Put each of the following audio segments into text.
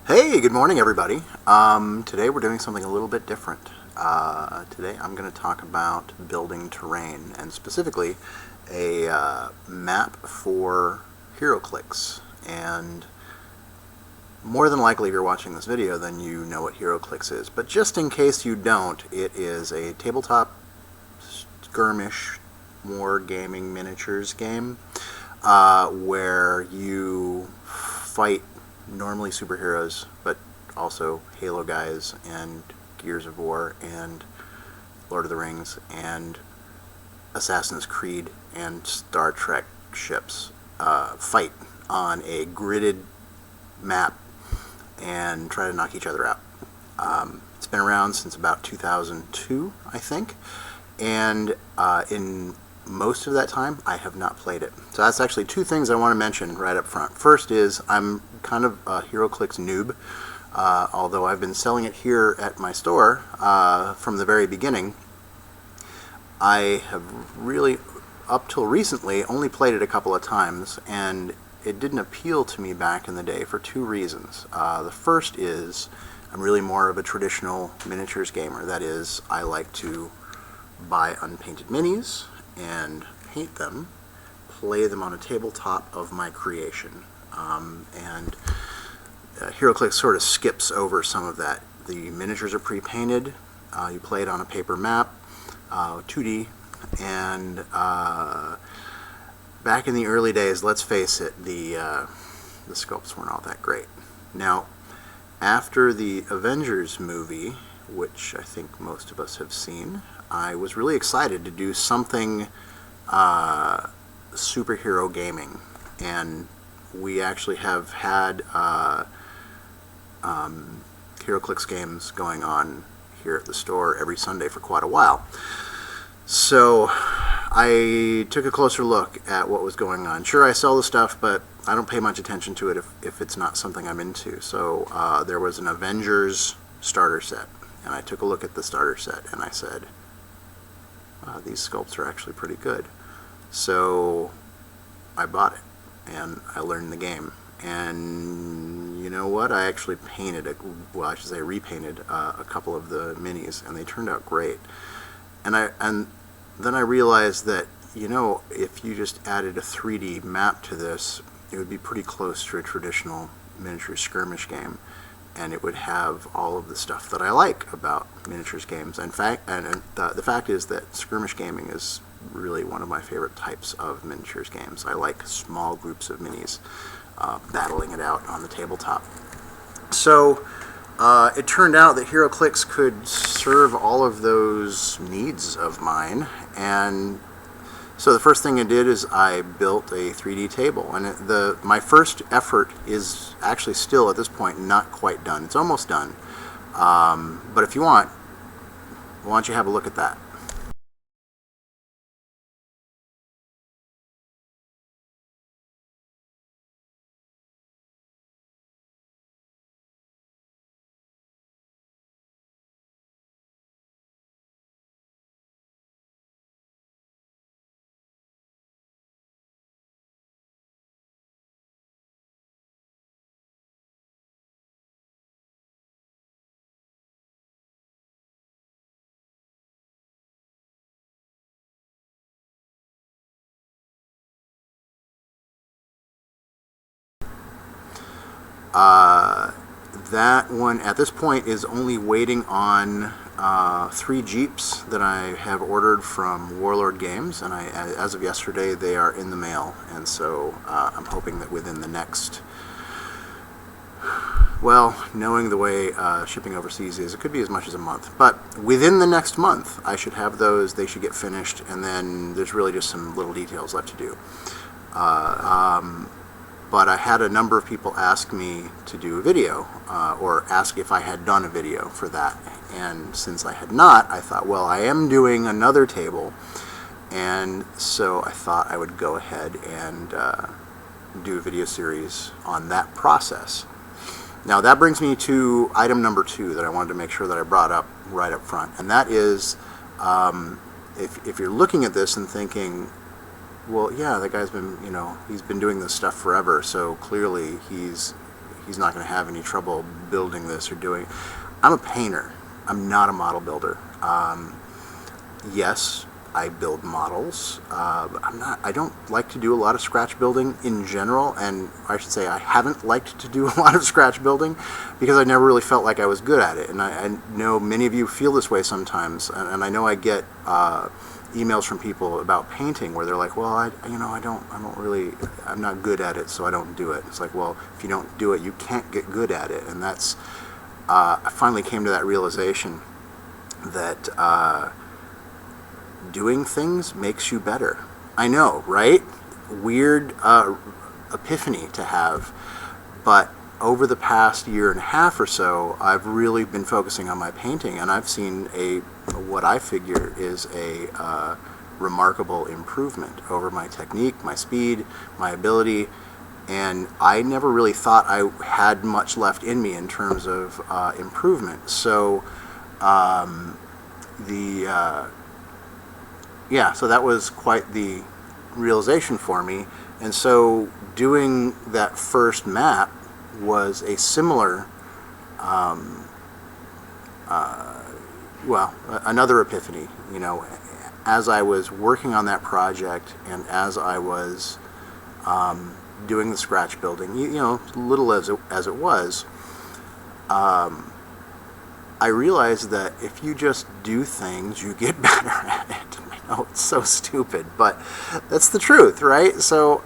Hey, good morning, everybody. Today we're doing something a little bit different. Today I'm going to talk about building terrain, and specifically a map for HeroClix. And more than likely, if you're watching this video, then you know what HeroClix is. But just in case you don't, it is a tabletop skirmish war gaming miniatures game where you fight normally superheroes, but also Halo guys and Gears of War and Lord of the Rings and Assassin's Creed and Star Trek ships fight on a gridded map and try to knock each other out. It's been around since about 2002, I think, and in most of that time I have not played it. So that's actually two things I want to mention right up front. First is I'm kind of a HeroClix noob, although I've been selling it here at my store from the very beginning. I have really, up till recently, only played it a couple of times, and it didn't appeal to me back in the day for two reasons. The first is I'm really more of a traditional miniatures gamer. That is, I like to buy unpainted minis and paint them, play them on a tabletop of my creation. HeroClix sort of skips over some of that. The miniatures are pre-painted, you play it on a paper map, 2D, and back in the early days, let's face it, the sculpts weren't all that great. Now, after the Avengers movie, which I think most of us have seen, I was really excited to do something superhero gaming, and we actually have had HeroClix games going on here at the store every Sunday for quite a while. So I took a closer look at what was going on. Sure, I sell the stuff, but I don't pay much attention to it if it's not something I'm into. So there was an Avengers starter set, and I took a look at the starter set, and I said, these sculpts are actually pretty good. So I bought it, and I learned the game. And you know what? I actually painted, repainted a couple of the minis, and they turned out great. And then I realized that, you know, if you just added a 3D map to this, it would be pretty close to a traditional miniature skirmish game, and it would have all of the stuff that I like about miniatures games. In fact, the fact is that skirmish gaming is really one of my favorite types of miniatures games. I like small groups of minis battling it out on the tabletop. So it turned out that HeroClix could serve all of those needs of mine, and so the first thing I did is I built a 3D table, and my first effort is actually still at this point not quite done. It's almost done, but if you want, why don't you have a look at that? That one at this point is only waiting on 3 Jeeps that I have ordered from Warlord Games, and as of yesterday they are in the mail, and so I'm hoping that within the next, well, knowing the way shipping overseas is, it could be as much as a month, but within the next month I should have those. They should get finished, and then there's really just some little details left to do. But I had a number of people ask me to do a video, or ask if I had done a video for that. And since I had not, I thought, well, I am doing another table, and so I thought I would go ahead and do a video series on that process. Now that brings me to item number 2 that I wanted to make sure that I brought up right up front, and that is, if you're looking at this and thinking, well, yeah, that guy's been, he's been doing this stuff forever, so clearly he's he's not going to have any trouble building this or doing. I'm a painter. I'm not a model builder. Yes, I build models. I don't like to do a lot of scratch building in general, and I should say I haven't liked to do a lot of scratch building because I never really felt like I was good at it. And I know many of you feel this way sometimes, and I know I get emails from people about painting where they're like, well, I'm not good at it, so I don't do it. It's like, well, if you don't do it, you can't get good at it. And that's, I finally came to that realization that doing things makes you better. I know, right? Weird epiphany to have, but over the past year and a half or so, I've really been focusing on my painting, and I've seen what I figure is a remarkable improvement over my technique, my speed, my ability, and I never really thought I had much left in me in terms of improvement. So so that was quite the realization for me. And so doing that first map was a similar, another epiphany. You know, as I was working on that project and as I was doing the scratch building, little as it was, I realized that if you just do things, you get better at it. I know it's so stupid, but that's the truth, right? So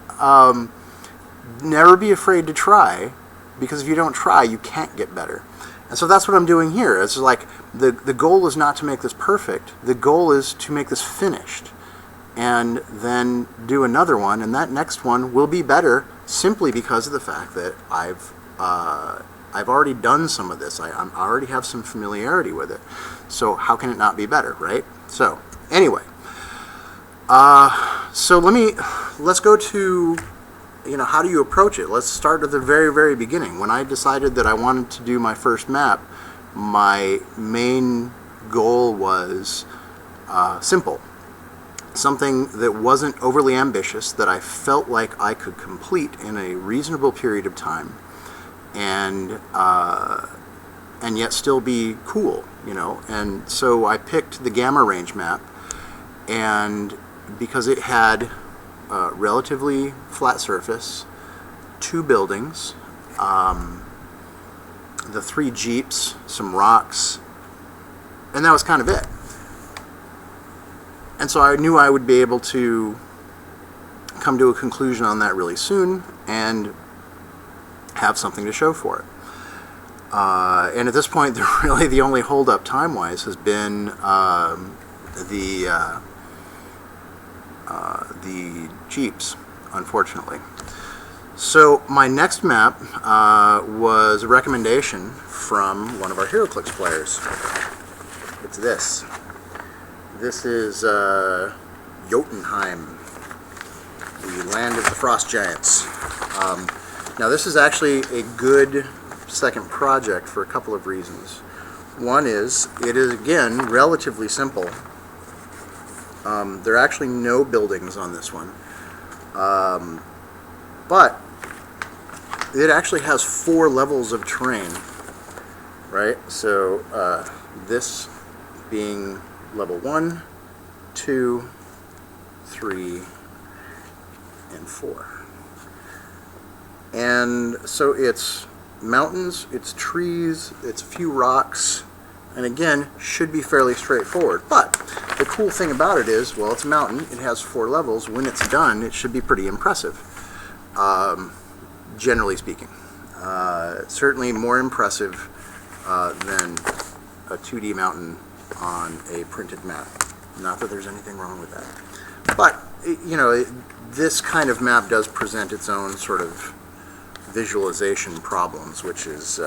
never be afraid to try, because if you don't try, you can't get better. And so that's what I'm doing here. It's like the goal is not to make this perfect. The goal is to make this finished, and then do another one, and that next one will be better simply because of the fact that I've already done some of this. I already have some familiarity with it. So how can it not be better, right? So anyway, let's go to, how do you approach it? Let's start at the very, very beginning. When I decided that I wanted to do my first map, my main goal was simple. Something that wasn't overly ambitious, that I felt like I could complete in a reasonable period of time, and yet still be cool, And so I picked the Gamma Range map, and because it had a relatively flat surface, 2 buildings, the 3 jeeps, some rocks, and that was kind of it. And so I knew I would be able to come to a conclusion on that really soon and have something to show for it. And at this point, really the only holdup time-wise has been the jeeps, unfortunately. So my next map was a recommendation from one of our HeroClix players. It's this. This is Jotunheim, the land of the frost giants. Now this is actually a good second project for a couple of reasons. One is, it is again relatively simple. There are actually no buildings on this one, but it actually has 4 levels of terrain, right? So this being level 1, 2, 3, and 4. And so it's mountains, it's trees, it's a few rocks, and again, should be fairly straightforward. But the cool thing about it is, well, it's a mountain, it has 4 levels. When it's done, it should be pretty impressive, generally speaking. Certainly more impressive than a 2D mountain on a printed map. Not that there's anything wrong with that. But, this kind of map does present its own sort of visualization problems, which is,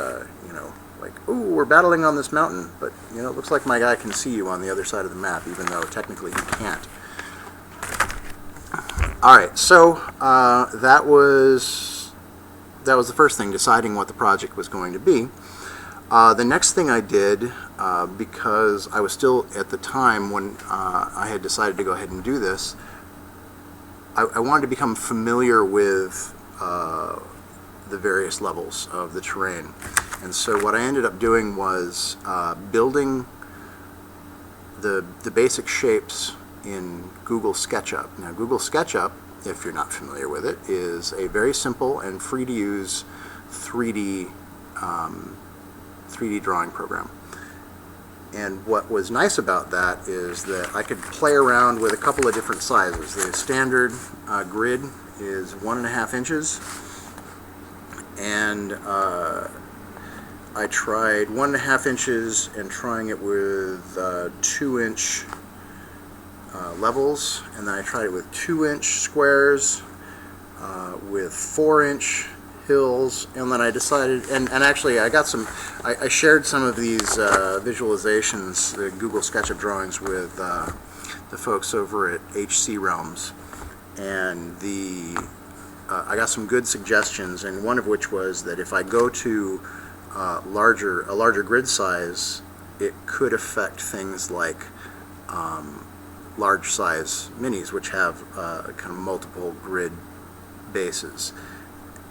like, ooh, we're battling on this mountain, but, it looks like my guy can see you on the other side of the map, even though technically he can't. Alright, so that was the first thing, deciding what the project was going to be. The next thing I did, because I was still at the time when I had decided to go ahead and do this, I wanted to become familiar with the various levels of the terrain. And so what I ended up doing was building the basic shapes in Google SketchUp. Now, Google SketchUp, if you're not familiar with it, is a very simple and free to use 3D drawing program. And what was nice about that is that I could play around with a couple of different sizes. The standard grid is 1.5 inches, and I tried 1.5 inches and trying it with 2-inch levels, and then I tried it with 2-inch squares, with 4-inch hills, and then I decided, and actually I got some, I shared some of these visualizations, the Google SketchUp drawings, with the folks over at HC Realms, and I got some good suggestions, and one of which was that if I go to a larger grid size, it could affect things like large size minis, which have kind of multiple grid bases.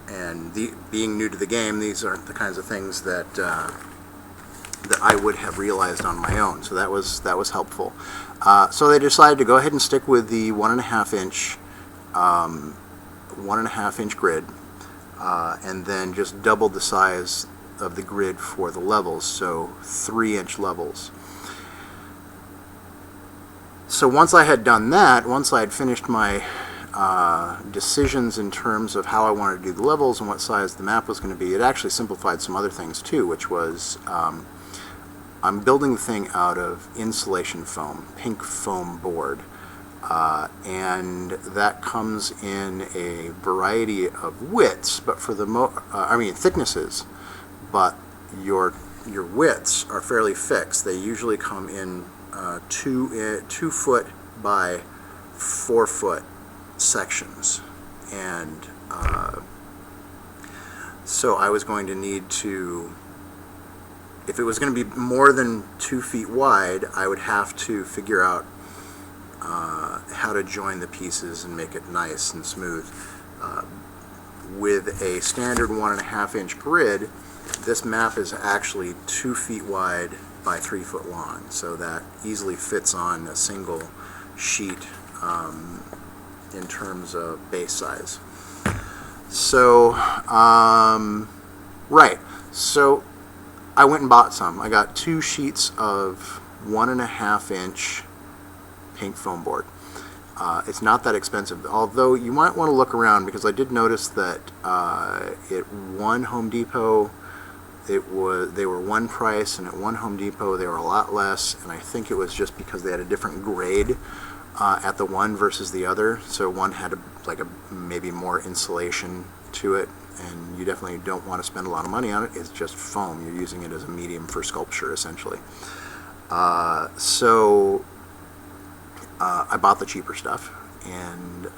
And being new to the game, these aren't the kinds of things that that I would have realized on my own. So that was helpful. So they decided to go ahead and stick with the 1.5 inch grid, and then just double the size of the grid for the levels, so 3-inch levels. So once I had done that, once I had finished my decisions in terms of how I wanted to do the levels and what size the map was going to be, it actually simplified some other things too, which was I'm building the thing out of insulation foam, pink foam board, and that comes in a variety of widths, but for the thicknesses, but your widths are fairly fixed. They usually come in 2 foot by 4 foot sections, and so I was going to need to, if it was going to be more than 2 feet wide, I would have to figure out how to join the pieces and make it nice and smooth. With a standard 1.5 inch grid, this map is actually 2 feet wide by 3 foot long, so that easily fits on a single sheet in terms of base size. So, right, so I went and bought some. I got 2 sheets of 1.5 inch pink foam board. It's not that expensive, although you might want to look around, because I did notice that at one Home Depot they were one price, and at one Home Depot they were a lot less, and I think it was just because they had a different grade at the one versus the other. So one had maybe more insulation to it, and you definitely don't want to spend a lot of money on it. It's just foam. You're using it as a medium for sculpture, essentially. So I bought the cheaper stuff, and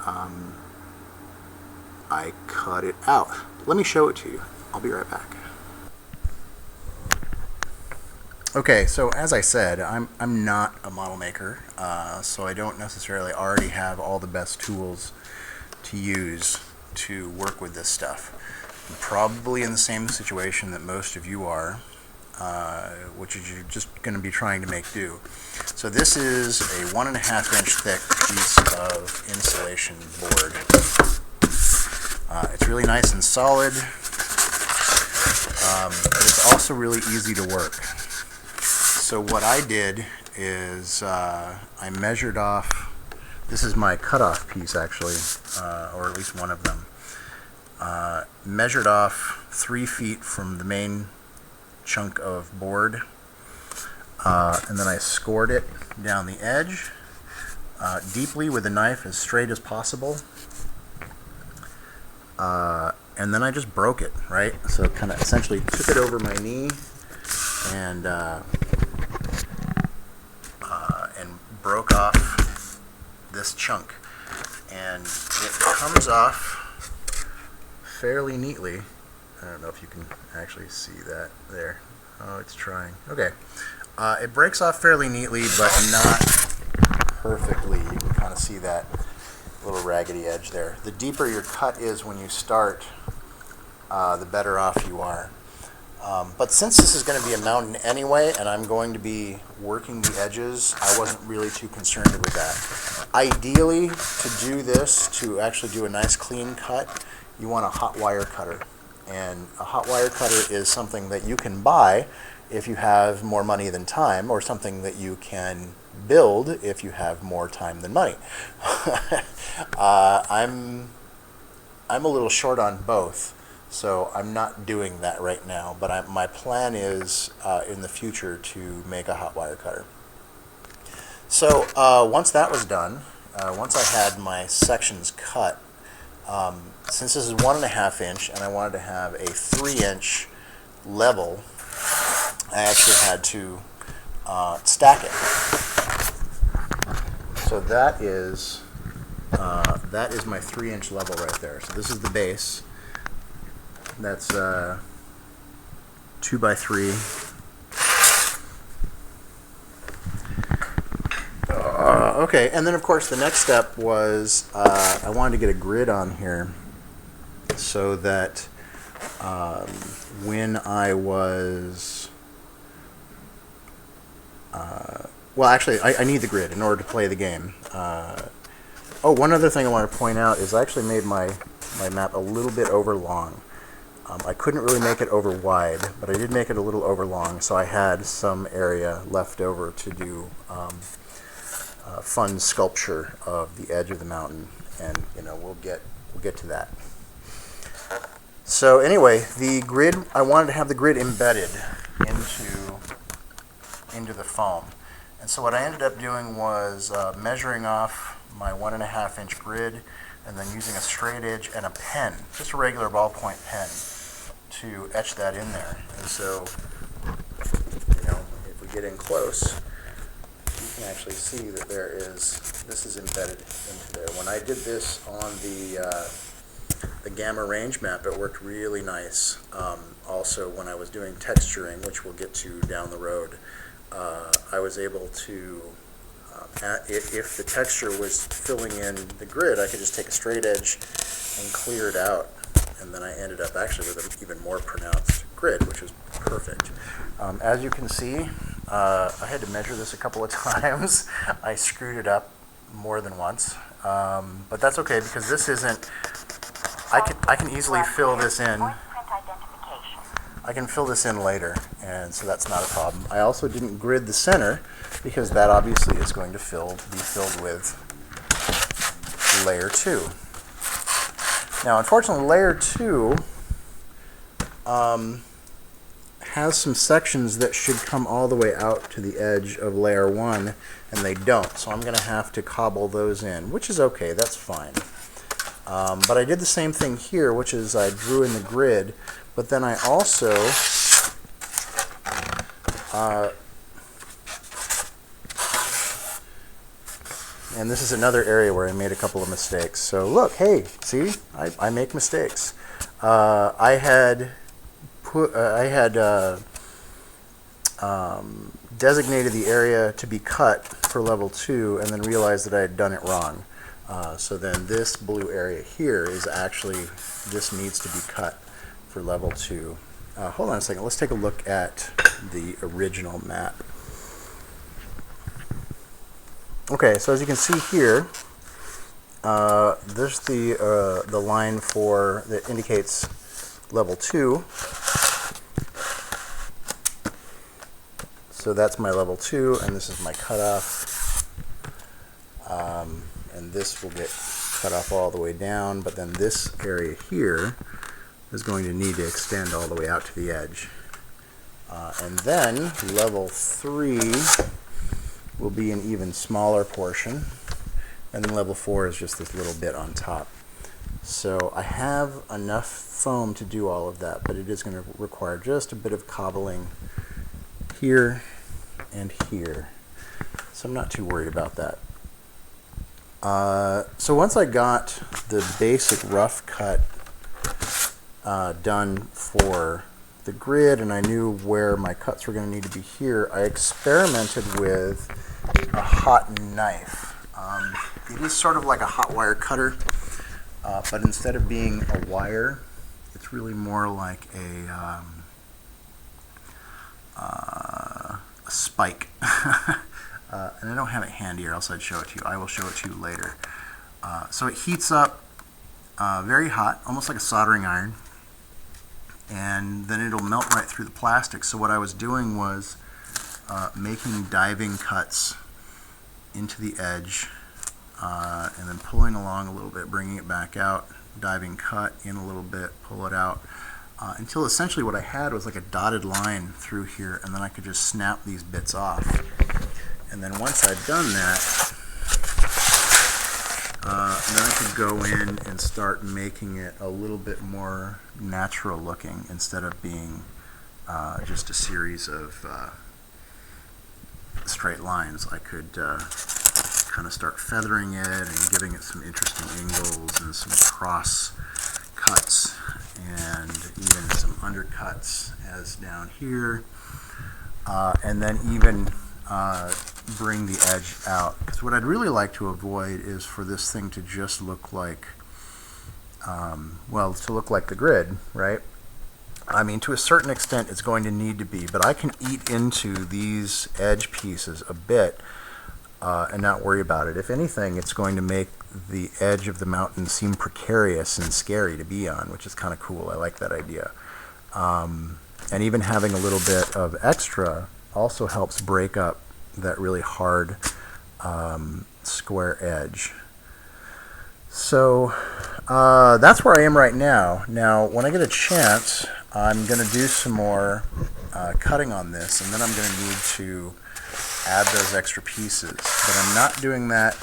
I cut it out. Let me show it to you. I'll be right back. Okay, so as I said, I'm not a model maker, so I don't necessarily already have all the best tools to use to work with this stuff. I'm probably in the same situation that most of you are, which is you're just going to be trying to make do. So this is a 1.5 inch thick piece of insulation board. It's really nice and solid, but it's also really easy to work. So what I did is I measured off, this is my cutoff piece actually, or at least one of them, measured off 3 feet from the main chunk of board, and then I scored it down the edge deeply with a knife, as straight as possible, and then I just broke it, right? So kind of essentially took it over my knee and broke off this chunk, and it comes off fairly neatly. I don't know if you can actually see that there. Oh, it's trying. Okay. It breaks off fairly neatly, but not perfectly. You can kind of see that little raggedy edge there. The deeper your cut is when you start, the better off you are. But since this is going to be a mountain anyway, and I'm going to be working the edges, I wasn't really too concerned with that. Ideally, to do this, to actually do a nice clean cut, you want a hot wire cutter. And a hot wire cutter is something that you can buy if you have more money than time, or something that you can build if you have more time than money. I'm a little short on both. So I'm not doing that right now, but my plan is in the future to make a hot wire cutter. So once that was done, once I had my sections cut, since this is 1.5 inch and I wanted to have a 3-inch level, I actually had to stack it. So that is my 3-inch level right there. So this is the base. That's 2 by 3. Okay, and then of course the next step was I wanted to get a grid on here so that when I was well, actually I need the grid in order to play the game. Oh, one other thing I want to point out is I actually made my map a little bit over long. I couldn't really make it over wide, but I did make it a little over long, so I had some area left over to do fun sculpture of the edge of the mountain, and we'll get to that. So anyway, the grid, I wanted to have the grid embedded into the foam, and so what I ended up doing was measuring off my 1.5 inch grid, and then using a straight edge and a pen, just a regular ballpoint pen, to etch that in there. And so, if we get in close, you can actually see that this is embedded into there. When I did this on the gamma range map, it worked really nice. Also, when I was doing texturing, which we'll get to down the road, I was able to, if the texture was filling in the grid, I could just take a straight edge and clear it out. And then I ended up actually with an even more pronounced grid, which was perfect. As you can see, I had to measure this a couple of times. I screwed it up more than once, but that's okay because this isn't. I can easily fill this in. I can fill this in later, and so that's not a problem. I also didn't grid the center because that obviously is going to be filled with layer 2. Now, unfortunately, layer 2 has some sections that should come all the way out to the edge of layer 1, and they don't. So I'm going to have to cobble those in, which is okay. That's fine. But I did the same thing here, which is I drew in the grid, but then I also and this is another area where I made a couple of mistakes. So look, hey, see, I make mistakes. I had designated the area to be cut for level 2, and then realized that I had done it wrong. So then this blue area here is actually, this needs to be cut for level 2. Hold on a second. Let's take a look at the original map. Okay, so as you can see here, there's the line that indicates level 2. So that's my level 2, and this is my cutoff. And this will get cut off all the way down, but then this area here is going to need to extend all the way out to the edge. And then level 3 will be an even smaller portion, and then level 4 is just this little bit on top. So I have enough foam to do all of that, but it is going to require just a bit of cobbling here and here. So I'm not too worried about that. So once I got the basic rough cut done for the grid, and I knew where my cuts were going to need to be here, I experimented with a hot knife. It is sort of like a hot wire cutter, but instead of being a wire, It's really more like a spike. And I don't have it handy, or else I'd show it to you. I will show it to you later. So it heats up very hot, almost like a soldering iron, and then it'll melt right through the plastic. So what I was doing was making diving cuts into the edge, and then pulling along a little bit, bringing it back out, diving cut in a little bit, pull it out, until essentially what I had was like a dotted line through here, and then I could just snap these bits off. And then once I'd done that, then I could go in and start making it a little bit more natural looking, instead of being just a series of straight lines. I could kind of start feathering it and giving it some interesting angles and some cross cuts and even some undercuts, as down here, and then even bring the edge out. Because what I'd really like to avoid is for this thing to just look like, well, to look like the grid, right? I mean, to a certain extent it's going to need to be, but I can eat into these edge pieces a bit and not worry about it. If anything, it's going to make the edge of the mountain seem precarious and scary to be on, which is kind of cool. I like that idea. And even having a little bit of extra also helps break up that really hard square edge. So that's where I am right now. Now, when I get a chance, I'm going to do some more cutting on this, and then I'm going to need to add those extra pieces. But I'm not doing that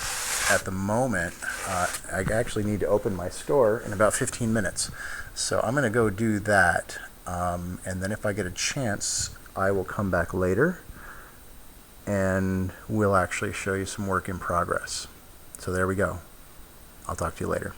at the moment. I actually need to open my store in about 15 minutes. So I'm going to go do that, and then if I get a chance, I will come back later and we'll actually show you some work in progress. So there we go. I'll talk to you later.